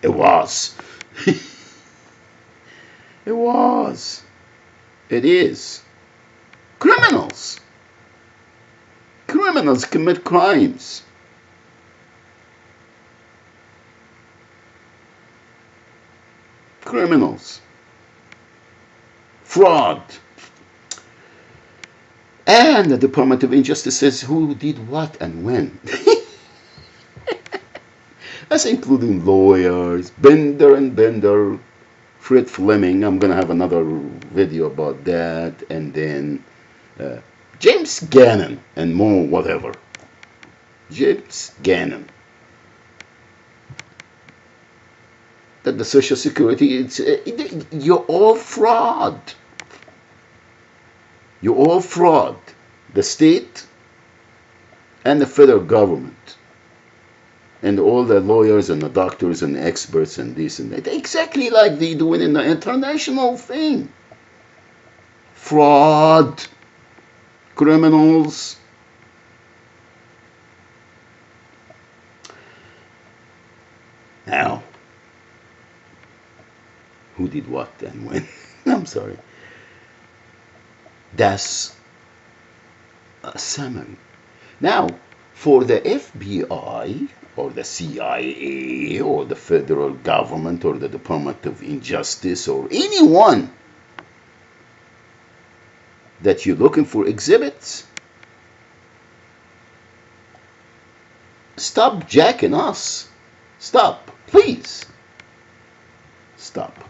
It was. It was. It is. Criminals. Criminals commit crimes. Criminals. Fraud. And the Department of Injustice says who did what and when. That's including lawyers, Bender and Bender, Fred Fleming. I'm gonna have another video about that, and then James Gannon and more whatever. James Gannon. That the Social Security, you're all fraud. You're all fraud. The state and the federal government and all the lawyers and the doctors and the experts and this and that, exactly like they do in the international thing. Fraud, criminals. Now, who did what and when? I'm sorry. That's a summary. Now, for the FBI or the CIA or the federal government or the Department of Injustice or anyone that you're looking for exhibits, stop jacking us. Stop, please. Stop.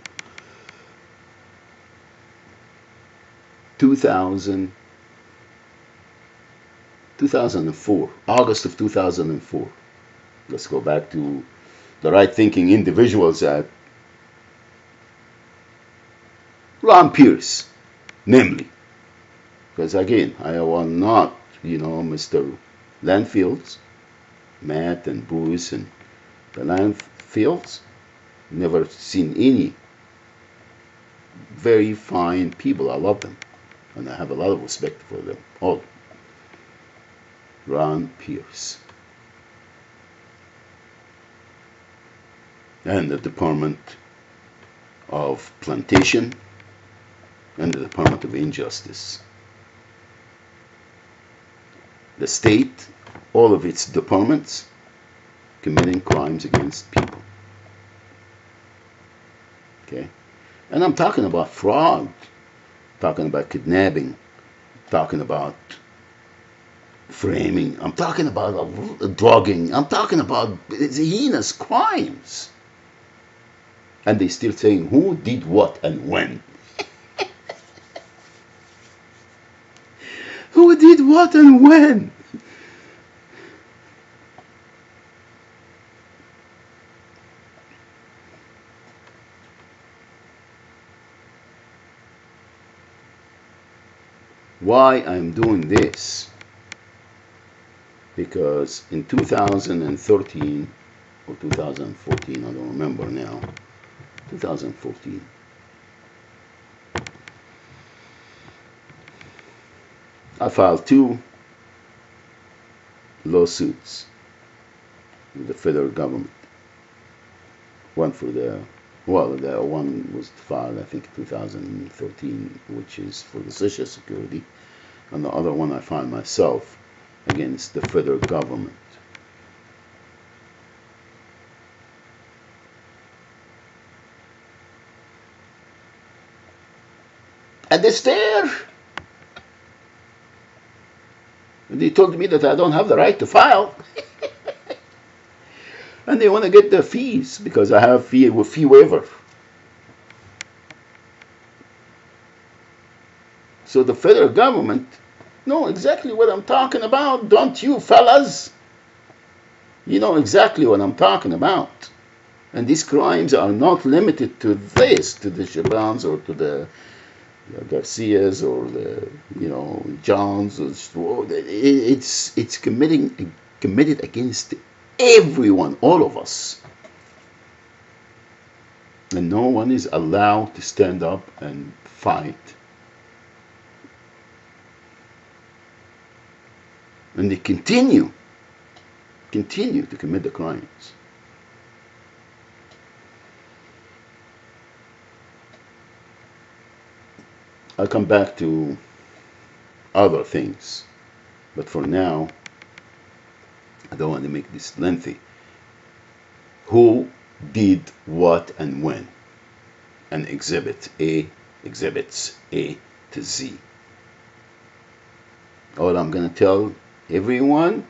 2004, August of 2004. Let's go back to the right-thinking individuals at Ron Pierce, namely. Because again, I will not, Mr. Landfields, Matt and Bruce and the Landfields, never seen any very fine people. I love them. And I have a lot of respect for them all. Ron Pierce. And the Department of Plantation and the Department of Injustice. The state, all of its departments, committing crimes against people. Okay? And I'm talking about fraud, talking about kidnapping, talking about framing, I'm talking about drugging, I'm talking about heinous crimes. And they still saying who did what and when. Who did what and when? Why I'm doing this? Because in 2013 or 2014, I don't remember now, 2014, I filed 2 lawsuits with the federal government. One for the one was filed, I think, 2013, which is for the Social Security, and the other one I filed myself against the federal government. And it's there. And they told me that I don't have the right to file. And they want to get the fees because I have fee waiver. So the federal government know exactly what I'm talking about, don't you fellas? You know exactly what I'm talking about. And these crimes are not limited to this, to the Shabans or to the Garcias or the Johns. It's committed against everyone, all of us. And no one is allowed to stand up and fight. And they continue to commit the crimes. I'll come back to other things, but for now, I don't want to make this lengthy. Who did what and when? And exhibits A to Z. All I'm going to tell everyone,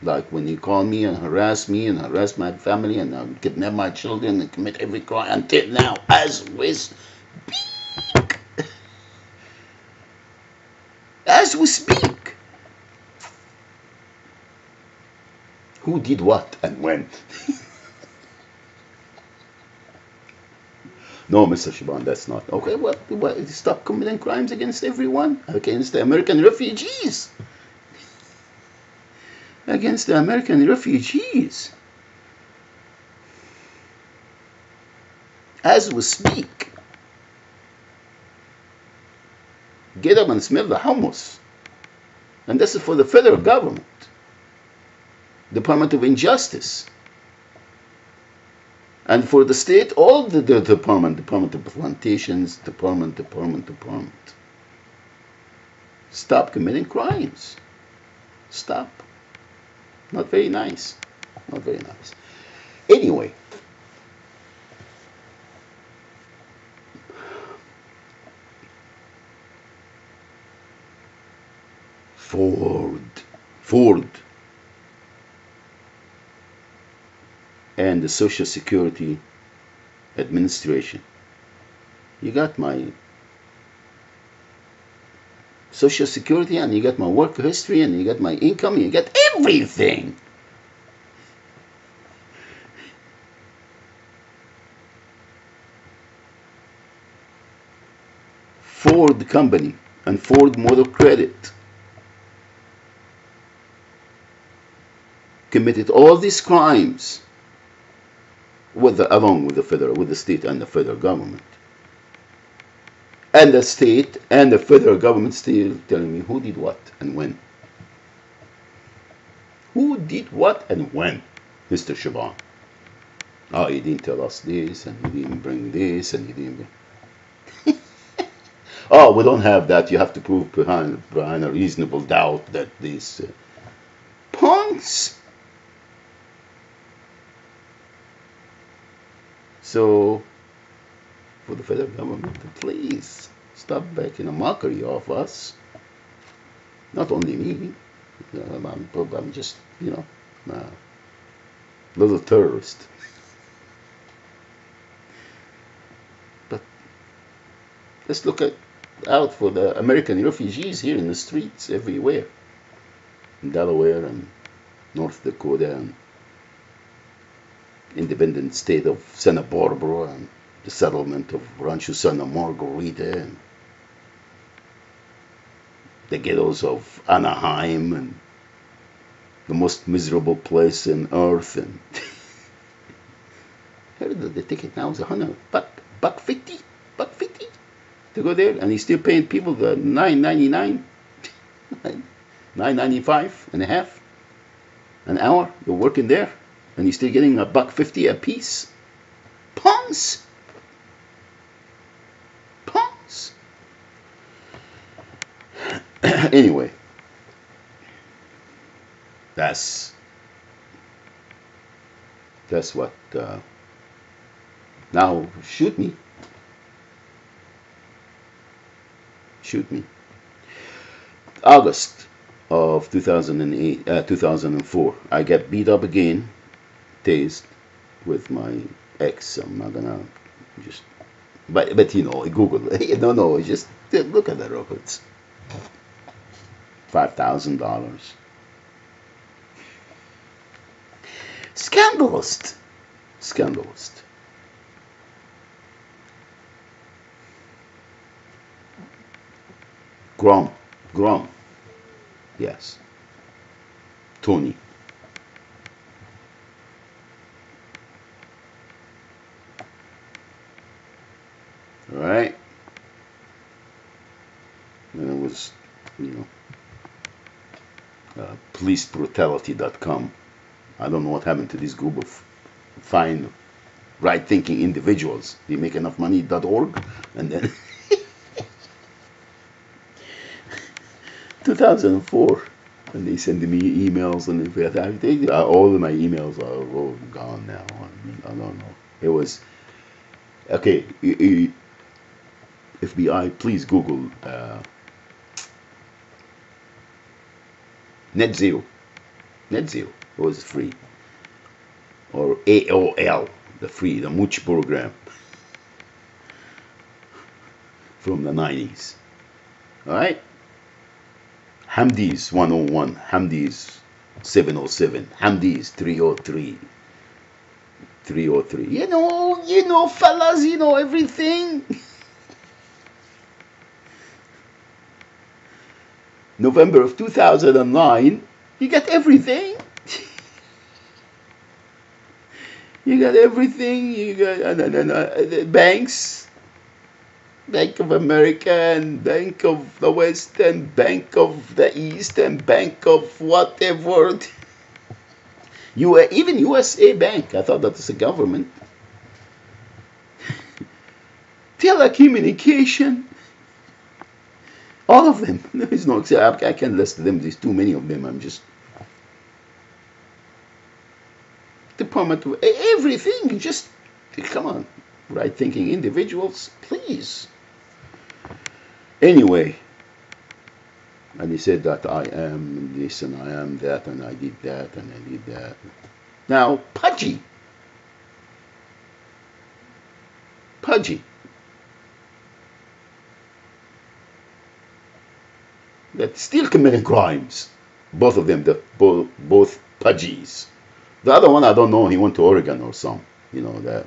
Like when you call me and harass my family and kidnap my children and commit every crime until now, as we speak. Who did what and when? No, Mr. Shaban, that's not. Okay, what? Stop committing crimes against everyone, against the American refugees. Against the American refugees. As we speak. Get up and smell the hummus. And this is for the federal government. Department of Injustice. And for the state, all the Department of Plantations, Department. Stop committing crimes. Stop. Not very nice. Not very nice. Anyway. Ford and the Social Security Administration. You got my Social Security and you got my work history and you got my income and you got everything. Ford Company and Ford Motor Credit committed all these crimes along with the state and the federal government. And the state and the federal government still telling me who did what and when. Who did what and when, Mr. Shaban? Oh, he didn't tell us this, and he didn't bring this, and he didn't bring... Oh, we don't have that. You have to prove behind a reasonable doubt that these punks. So, for the federal government, please stop making a mockery of us. Not only me. I'm just, a little terrorist. But let's look out for the American refugees here in the streets everywhere. In Delaware and North Dakota and independent state of Santa Barbara and the settlement of Rancho Santa Margarita and the ghettos of Anaheim and the most miserable place on earth. And heard that the ticket now is $150 to go there, and he's still paying people the $9.99, $9.95 and a half an hour. You're working there. And you're still getting $1.50 a piece. Punks. Anyway, that's what. Now shoot me. August of 2004, I got beat up again. Tased with my ex. I'm not gonna just, but Google. No, just look at the records. $5,000. Scandalous. Grom. Yes. Tony. All right. And it was, policebrutality.com. I don't know what happened to this group of fine, right-thinking individuals. They make enough money.org, and then 2004, and they send me emails, and all of my emails are all gone now. I don't know. It was okay. FBI, please Google net zero. Net zero. It was free. Or AOL, the free, the Mooch program from the 90s. All right? Hamdi's 101, Hamdi's 707, Hamdi's 303. 303. You know, fellas, you know everything. November of 2009, you got everything. You got everything. You got banks, Bank of America, and Bank of the West, and Bank of the East, and Bank of whatever. Even USA Bank, I thought that was a government. Telecommunication, all of them. There is no, I can't list them. There's too many of them. I'm just Department of everything. Just come on, right thinking individuals, please. Anyway, and he said that I am this and I am that and I did that and I did that. Now, pudgy, that still committing crimes. Both of them, both pudgies. The other one I don't know. He went to Oregon or some. You know, the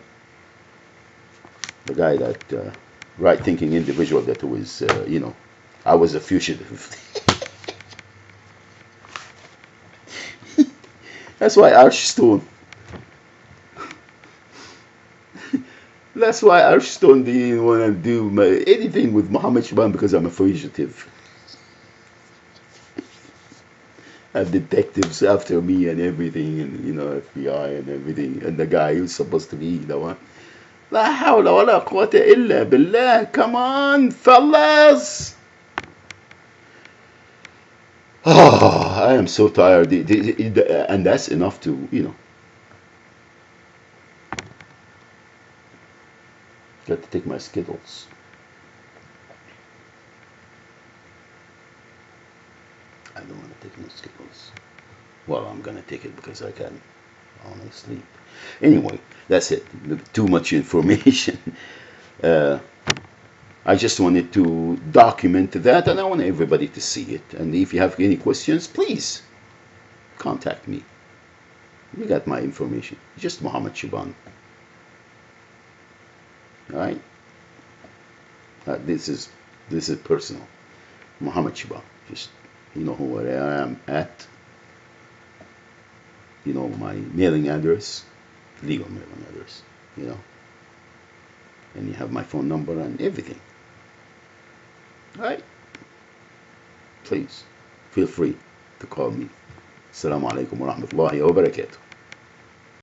guy that right thinking individual that was I was a fugitive. That's why Archstone. That's why Archstone didn't want to do anything with Mohammed Shaban because I'm a fugitive. Have detectives after me and everything, and FBI and everything, and the guy who's supposed to be the one. La hawla wa la quwwata illa billah. Come on, fellas. Oh, I am so tired. And that's enough to, got to take my Skittles. I don't want to take no Skittles. Well, I'm going to take it because I can. I want to sleep. Anyway, that's it. Too much information. I just wanted to document that, and I want everybody to see it. And if you have any questions, please contact me. You got my information. Just Mohammed Shaban. All right. This is personal. Mohammed Shaban. Just you know who I am at. You know my mailing address, legal mailing address. And you have my phone number and everything. All right. Please feel free to call me. Assalamu alaikum wa rahmatullahi wa barakatuh.